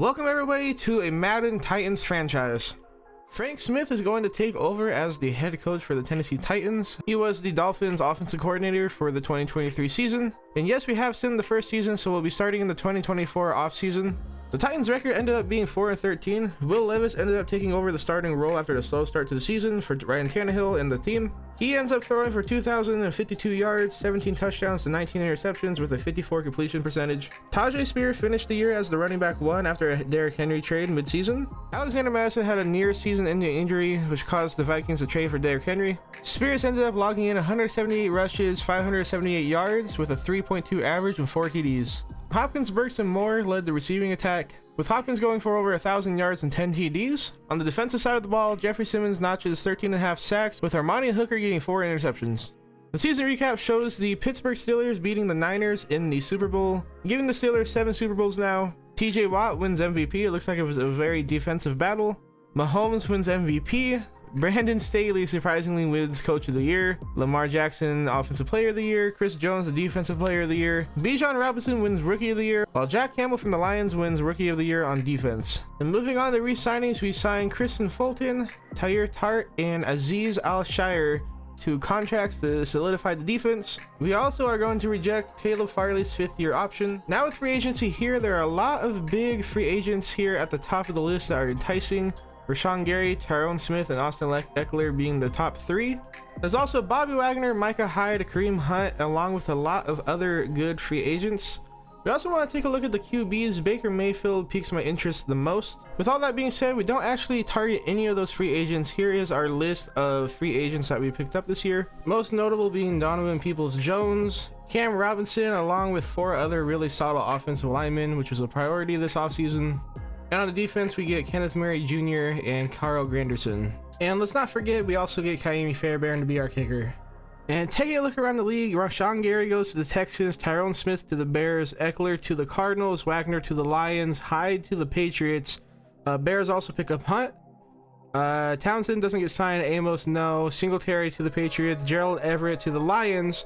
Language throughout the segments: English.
Welcome everybody to a Madden Titans franchise. Frank Smith is going to take over as the head coach for the Tennessee Titans. He was the Dolphins offensive coordinator for the 2023 season. And yes, we have seen the first season, so we'll be starting in the 2024 offseason. The Titans record ended up being 4-13. Will Levis ended up taking over the starting role after the slow start to the season for Ryan Tannehill and the team. He ends up throwing for 2,052 yards, 17 touchdowns to 19 interceptions with a 54 completion percentage. Tajay Spears finished the year as the running back 1 after a Derrick Henry trade mid-season. Alexander Madison had a near season-ending injury which caused the Vikings to trade for Derrick Henry. Spears ended up logging in 178 rushes, 578 yards with a 3.2 average and 4 TDs. Hopkins, Burks, and Moore led the receiving attack, with Hopkins going for over 1,000 yards and 10 TDs. On the defensive side of the ball, Jeffrey Simmons notches 13.5 sacks, with Armani Hooker getting 4 interceptions. The season recap shows the Pittsburgh Steelers beating the Niners in the Super Bowl, giving the Steelers 7 Super Bowls now. TJ Watt wins MVP. It looks like it was a very defensive battle. Mahomes wins MVP. Brandon Staley surprisingly wins Coach of the Year. Lamar Jackson Offensive Player of the Year. Chris Jones the Defensive Player of the Year. Bijan Robinson wins Rookie of the Year, while Jack Campbell from the Lions wins Rookie of the Year on defense. And moving on to re-signings, we signed Kristen Fulton, Tyre Tart, and Aziz Al-Shire to contracts to solidify the defense. We also are going to reject Caleb Farley's 5th-year option. Now with free agency here, there are a lot of big free agents here at the top of the list that are enticing. Rashawn Gary, Tyrone Smith, and Austin Eckler being the top 3. There's also Bobby Wagner, Micah Hyde, Kareem Hunt, along with a lot of other good free agents. We also want to take a look at the QBs. Baker Mayfield piques my interest the most. With all that being said, we don't actually target any of those free agents. Here is our list of free agents that we picked up this year. Most notable being Donovan Peoples-Jones, Cam Robinson, along with 4 other really solid offensive linemen, which was a priority this offseason. And on the defense, we get Kenneth Murray Jr. and Carl Granderson. And let's not forget, we also get Kaimi Fairbairn to be our kicker. And taking a look around the league, Rashawn Gary goes to the Texans, Tyrone Smith to the Bears, Eckler to the Cardinals, Wagner to the Lions, Hyde to the Patriots. Bears also pick up Hunt. Townsend doesn't get signed, Amos no. Singletary to the Patriots, Gerald Everett to the Lions.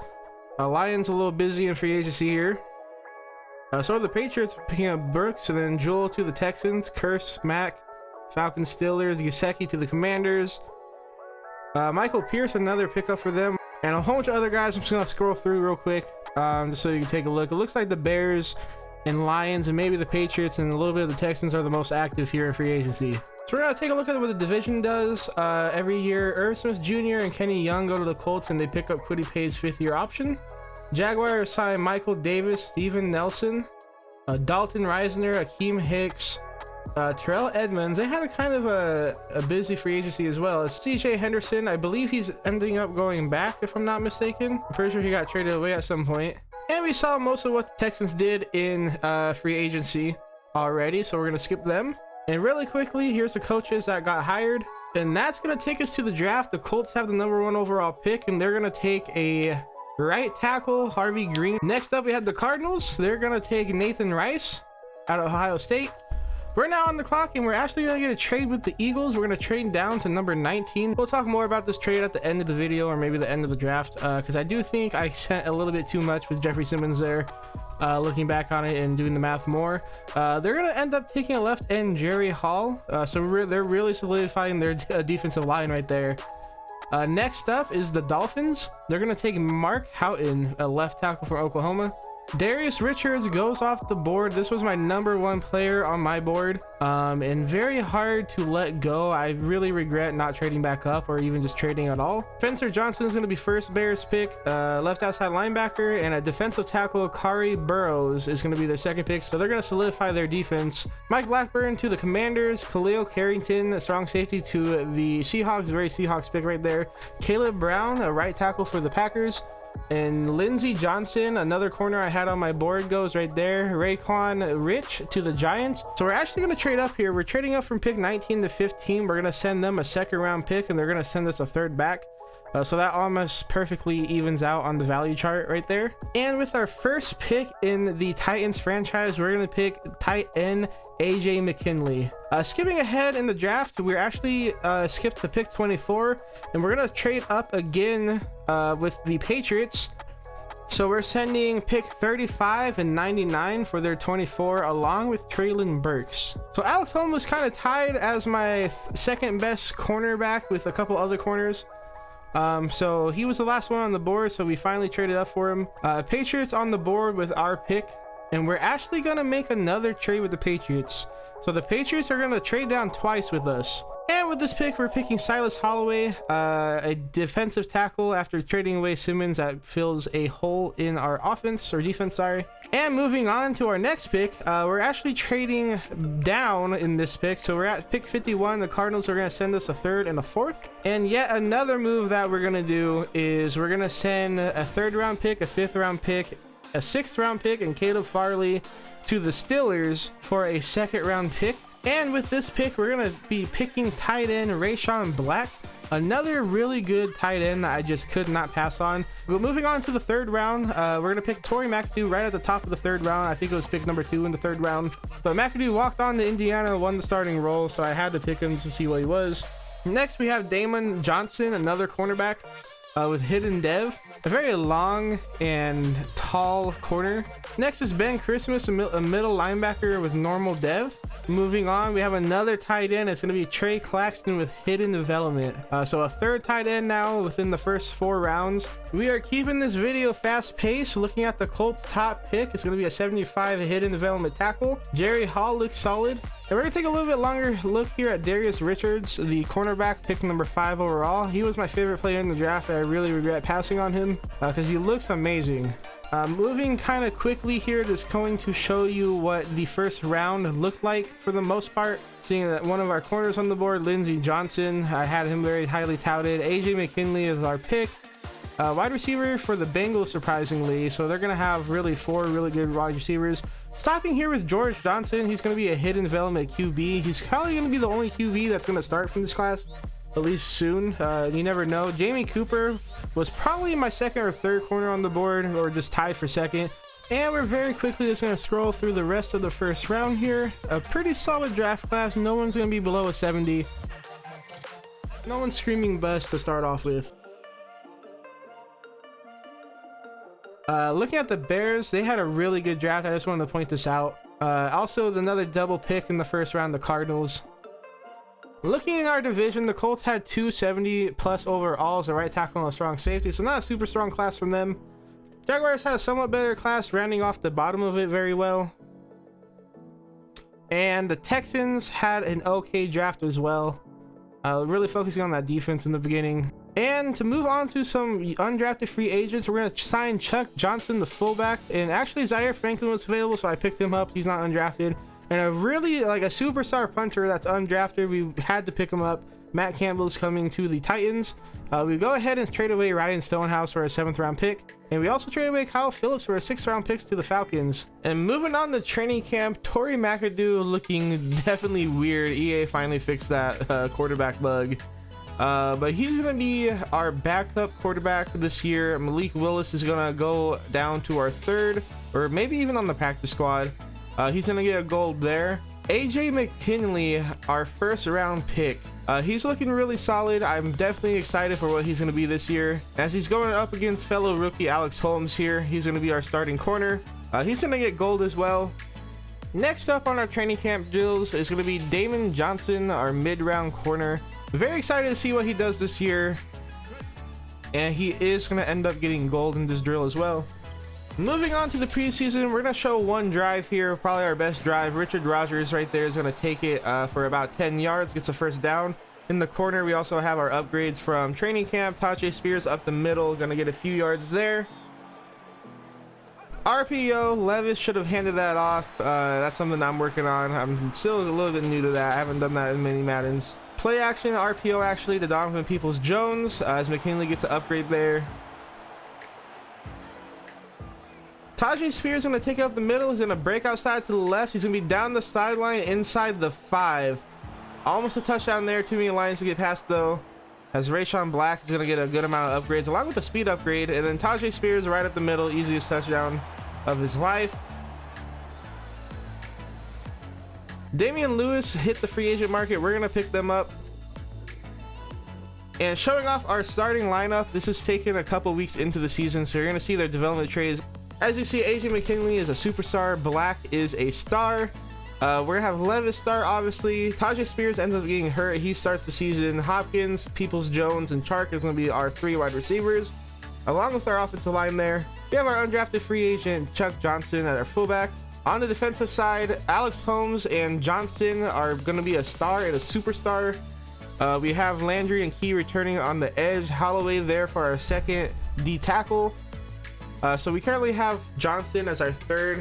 Lions a little busy in free agency here. So the Patriots picking up Brooks, and then Joel to the Texans, Curse, Mack, Falcons, Steelers, Gesicki to the Commanders. Michael Pierce, another pickup for them, and a whole bunch of other guys. I'm just gonna scroll through real quick, just so you can take a look. It looks like the Bears and Lions and maybe the Patriots and a little bit of the Texans are the most active here in free agency. So we're gonna take a look at what the division does. Every year, Irv Smith Jr. and Kenny Young go to the Colts, and they pick up Kwity Paye's 5th-year option. Jaguars sign Michael Davis, Steven Nelson, Dalton Reisner, Akeem Hicks, Terrell Edmonds. They had a kind of a busy free agency as well. As CJ Henderson, I believe he's ending up going back, if I'm not mistaken. I'm pretty sure he got traded away at some point. And we saw most of what the Texans did in free agency already, so we're going to skip them. And really quickly, here's the coaches that got hired. And that's going to take us to the draft. The Colts have the #1 overall pick, and they're going to take a right tackle, Harvey Green. Next up, we have the Cardinals. They're going to take Nathan Rice out of Ohio State. We're now on the clock, and we're actually going to get a trade with the Eagles. We're going to trade down to number 19. We'll talk more about this trade at the end of the video, or maybe the end of the draft, because I do think I sent a little bit too much with Jeffrey Simmons there, looking back on it and doing the math more. They're going to end up taking a left end, Jerry Hall. So they're really solidifying their defensive line right there. Next up is the Dolphins. They're going to take Mark Houghton, a left tackle from Oklahoma. Darius Richards goes off the board. This was my #1 player on my board, and very hard to let go. I really regret not trading back up or even just trading at all. Spencer Johnson is going to be first Bears pick. Left outside linebacker and a defensive tackle, Kari Burrows, is going to be their 2nd pick, so they're going to solidify their defense. Mike Blackburn to the Commanders, Khalil Carrington, a strong safety, to the Seahawks. Very Seahawks pick right there. Caleb Brown, a right tackle for the Packers. And Lindsey Johnson, another corner I had on my board, goes right there. Raekwon Rich to the Giants. So we're actually going to trade up here. We're trading up from pick 19 to 15. We're going to send them a 2nd-round pick, and they're going to send us a 3rd back. So that almost perfectly evens out on the value chart right there. And with our first pick in the Titans franchise, we're going to pick tight end AJ McKinley. Skipping ahead in the draft, we're actually skipped to pick 24, and we're going to trade up again with the Patriots. So we're sending pick 35 and 99 for their 24 along with Traylon Burks. So Alex Holmes was kind of tied as my second best cornerback with a couple other corners. So he was the last one on the board, so we finally traded up for him. Patriots on the board with our pick, and we're actually gonna make another trade with the Patriots. So the Patriots are gonna trade down twice with us. And with this pick, we're picking Silas Holloway, a defensive tackle after trading away Simmons that fills a hole in our offense, or defense, sorry. And moving on to our next pick, we're actually trading down in this pick. So we're at pick 51. The Cardinals are going to send us a third and a fourth. And yet another move that we're going to do is we're going to send a third round pick, a fifth round pick, a sixth round pick, and Caleb Farley to the Steelers for a second round pick. And with this pick, we're going to be picking tight end Rashawn Black, another really good tight end that I just could not pass on. But moving on to the third round, we're going to pick Torrey McAdoo right at the top of the third round. I think it was pick number 2 in the third round. But McAdoo walked on to Indiana, won the starting role, so I had to pick him to see what he was. Next, we have Damon Johnson, another cornerback with hidden dev, a very long and tall corner. Next is Ben Christmas, a middle linebacker with normal dev. Moving on, we have another tight end. It's going to be Trey Claxton with hidden development. So a third tight end now within the first 4 rounds. We are keeping this video fast paced. Looking at the Colts top pick, it's going to be a 75 hidden development tackle. Jerry Hall looks solid. And we're going to take a little bit longer look here at Darius Richards, the cornerback, pick number 5 overall. He was my favorite player in the draft. I really regret passing on him because he looks amazing. Moving kind of quickly here, just going to show you what the first round looked like for the most part. Seeing that one of our corners on the board, Lindsey Johnson, I had him very highly touted. AJ McKinley is our pick. Wide receiver for the Bengals, surprisingly. So they're going to have really 4 really good wide receivers. Stopping here with George Johnson, he's going to be a hidden development QB. He's probably going to be the only QB that's going to start from this class, at least soon. You never know. Jamie Cooper was probably my second or third corner on the board, or just tied for second. And we're very quickly just going to scroll through the rest of the first round here. A pretty solid draft class. No one's going to be below a 70. No one's screaming bust to start off with. Looking at the Bears, they had a really good draft. I just wanted to point this out. Also, another double pick in the first round, the Cardinals. Looking in our division, the Colts had 270 plus overalls, a right tackle and a strong safety, so not a super strong class from them. Jaguars had a somewhat better class, rounding off the bottom of it very well. And the Texans had an okay draft as well, really focusing on that defense in the beginning. And to move on to some undrafted free agents, we're going to sign Chuck Johnson, the fullback. And actually, Zaire Franklin was available, so I picked him up. He's not undrafted. And a really, like a superstar punter that's undrafted, we had to pick him up. Matt Campbell's coming to the Titans. We go ahead and trade away Ryan Stonehouse for a 7th round pick. And we also trade away Kyle Phillips for a 6th round pick to the Falcons. And moving on to training camp, Torrey McAdoo looking definitely weird. EA finally fixed that quarterback bug. But he's going to be our backup quarterback this year. Malik Willis is going to go down to our 3rd, or maybe even on the practice squad. He's going to get a gold there. AJ McKinley, our 1st round pick. He's looking really solid. I'm definitely excited for what he's going to be this year. As he's going up against fellow rookie Alex Holmes here, he's going to be our starting corner. He's going to get gold as well. Next up on our training camp drills is going to be Damon Johnson, our mid-round corner. Very excited to see what he does this year. And he is going to end up getting gold in this drill as well. Moving on to the preseason, we're going to show one drive here, probably our best drive. Richard Rodgers right there is going to take it for about 10 yards, gets the first down. In the corner, we also have our upgrades from training camp. Tajay Spears up the middle, going to get a few yards there. RPO, Levis should have handed that off. That's something I'm working on. I'm still a little bit new to that. I haven't done that in many Maddens. Play action, RPO actually to Donovan Peoples-Jones as McKinley gets an upgrade there. Tajay Spears is going to take up the middle. He's going to break outside to the left. He's going to be down the sideline inside the 5. Almost a touchdown there. Too many lines to get past though. As Rashawn Black is going to get a good amount of upgrades along with the speed upgrade. And then Tajay Spears right up the middle. Easiest touchdown of his life. Damian Lewis hit the free agent market. We're going to pick them up. And showing off our starting lineup, this is taken a couple weeks into the season, so you're going to see their development trades. As you see, AJ McKinley is a superstar, Black is a star. We're going to have Levis star, obviously. Tajay Spears ends up getting hurt. He starts the season. Hopkins, Peoples-Jones, and Chark is going to be our 3 wide receivers, along with our offensive line there. We have our undrafted free agent, Chuck Johnson, at our fullback. On the defensive side, Alex Holmes and Johnson are going to be a star and a superstar. We have Landry and Key returning on the edge. Holloway there for our second D tackle. So we currently have Johnson as our third.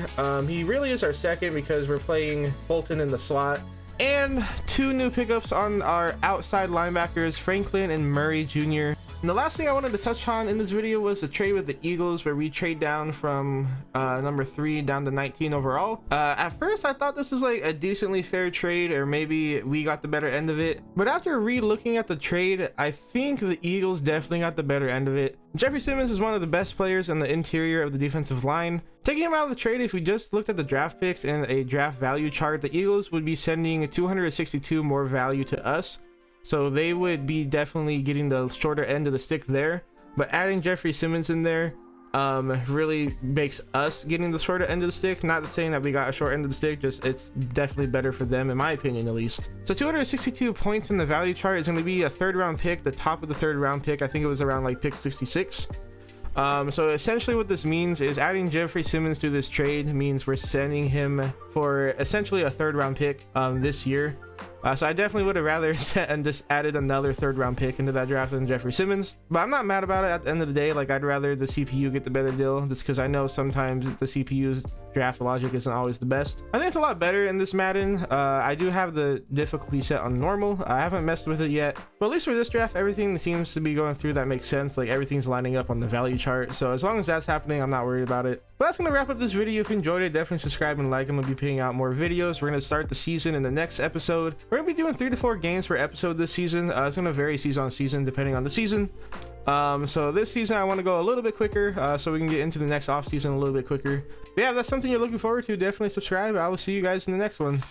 He really is our second because we're playing Bolton in the slot. And 2 new pickups on our outside linebackers, Franklin and Murray Jr. And the last thing I wanted to touch on in this video was the trade with the Eagles, where we trade down from number 3 down to 19 overall. At first I thought this was like a decently fair trade, or maybe we got the better end of it, but after re-looking at the trade, I think the Eagles definitely got the better end of it. Jeffrey Simmons is one of the best players in the interior of the defensive line. Taking him out of the trade, if we just looked at the draft picks and a draft value chart, the Eagles would be sending 262 more value to us. So they would be definitely getting the shorter end of the stick there. But adding Jeffrey Simmons in there really makes us getting the shorter end of the stick. Not saying that we got a short end of the stick, just it's definitely better for them, in my opinion at least. So 262 points in the value chart is going to be a 3rd round pick, the top of the 3rd round pick. I think it was around like pick 66. So essentially what this means is adding Jeffrey Simmons to this trade means we're sending him for essentially a 3rd round pick this year. So I definitely would have rather set and just added another 3rd round pick into that draft than Jeffrey Simmons. But I'm not mad about it at the end of the day. Like, I'd rather the CPU get the better deal, just because I know sometimes the CPU's draft logic isn't always the best. I think it's a lot better in this Madden. I do have the difficulty set on normal. I haven't messed with it yet, but at least for this draft, everything seems to be going through that makes sense. Like, everything's lining up on the value chart. So as long as that's happening, I'm not worried about it. But that's going to wrap up this video. If you enjoyed it, definitely subscribe and like. I'm going to be putting out more videos. We're going to start the season in the next episode. We're going to be doing 3 to 4 games per episode this season. It's going to vary season on season depending on the season. So this season I want to go a little bit quicker so we can get into the next off season a little bit quicker. But yeah, if that's something you're looking forward to, definitely subscribe. I will see you guys in the next one.